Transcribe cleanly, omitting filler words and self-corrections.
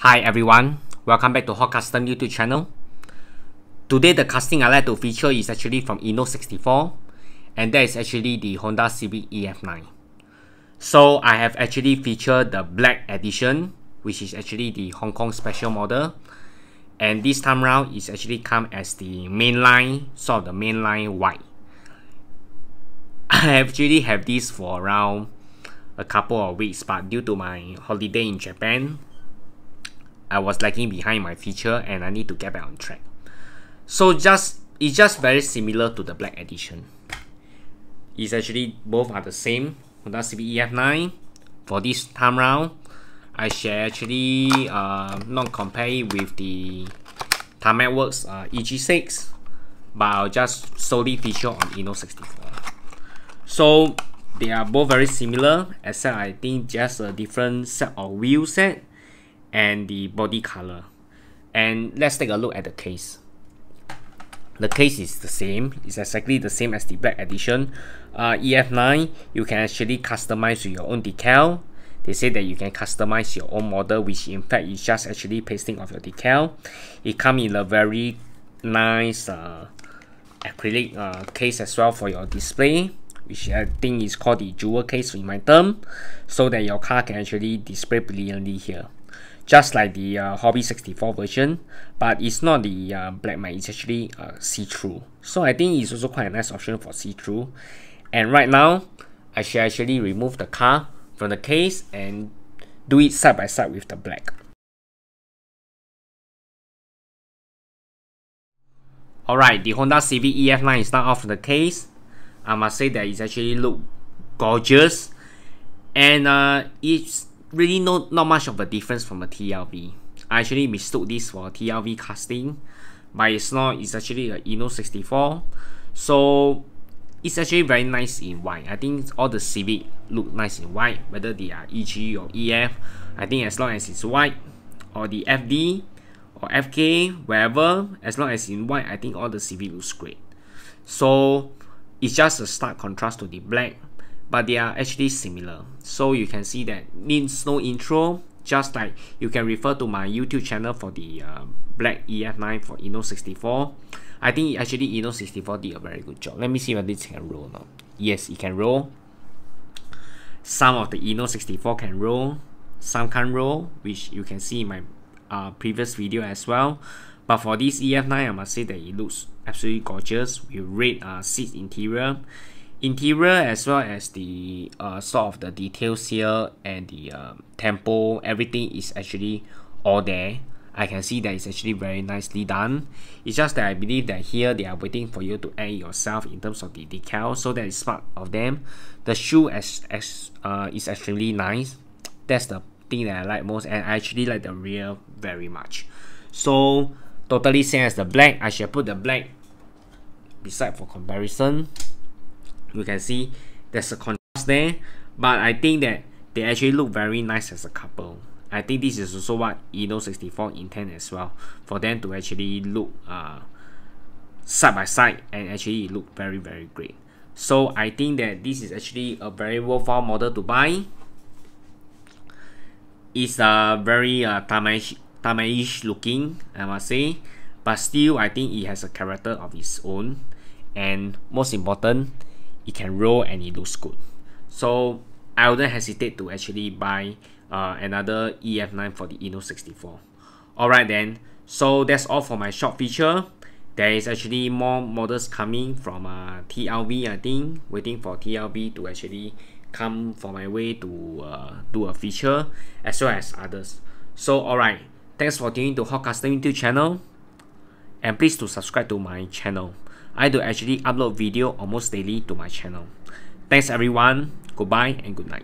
Hi everyone, welcome back to Hot Custom YouTube channel. Today the casting I like to feature is actually from Inno64, and that is actually the Honda Civic EF9. So I have actually featured the black edition, which is actually the Hong Kong special model, and this time round is actually come as the mainline, sort of the mainline white. I actually have this for around a couple of weeks, but due to my holiday in Japan, I was lagging behind my feature and I need to get back on track. So it's just very similar to the black edition. It's actually both are the same Honda Civic EF9. For this time round, I shall actually not compare it with the Tomica Works EG6, but I'll just solely feature on Inno64. So they are both very similar, except I think just a different set of wheel set and the body color. And let's take a look at the case. The case is the same. It's exactly the same as the black edition. EF9, you can actually customize your own decal. They say that you can customize your own model, which in fact is just actually pasting of your decal. It comes in a very nice acrylic case as well for your display, which I think is called the jewel case in my term, so that your car can actually display brilliantly here. Just like the Hobby 64 version, but it's not the black matte, it's actually see-through. So I think it's also quite a nice option for see-through. And right now, I shall actually remove the car from the case and do it side by side with the black. Alright, the Honda Civic EF9 is now off the case. I must say that it's actually look gorgeous, and it's really not much of a difference from a TLV. I actually mistook this for a TLV casting, but it's not. It's actually an Inno64. So it's actually very nice in white. I think all the Civic look nice in white, whether they are EG or EF. I think as long as it's white, or the FD or FK, wherever, as long as in white, I think all the Civic looks great. So it's just a stark contrast to the black, but they are actually similar. So you can see that needs no intro, just like you can refer to my YouTube channel for the black EF9 for Inno64. I think actually Inno64 did a very good job. Let me see whether this can roll now. Yes, it can roll. Some of the Inno64 can roll, some can't roll, which you can see in my previous video as well. But for this EF9, I must say that it looks absolutely gorgeous with red seat interior as well as the sort of the details here and the tempo. Everything is actually all there. I can see that it's actually very nicely done. It's just that I believe that here they are waiting for you to add yourself in terms of the decal, so that is part of them. The shoe is extremely nice. That's the thing that I like most, and I actually like the rear very much. So totally same as the black. I shall put the black beside for comparison. You can see there's a contrast there, but I think that they actually look very nice as a couple. I think this is also what Inno64 intend as well, for them to actually look side by side and actually look very great. So I think that this is actually a very worthwhile model to buy. It's a very Tomica-ish looking, I must say, but still I think it has a character of its own, and most important, it can roll and it looks good. So I wouldn't hesitate to actually buy another EF9 for the Inno64. Alright then, so that's all for my short feature. There is actually more models coming from TLV, I think, waiting for TLV to actually come for my way to do a feature, as well as others. So alright, thanks for tuning to Hot Custom YouTube channel, and please to subscribe to my channel. I do actually upload video almost daily to my channel. Thanks everyone, goodbye and good night.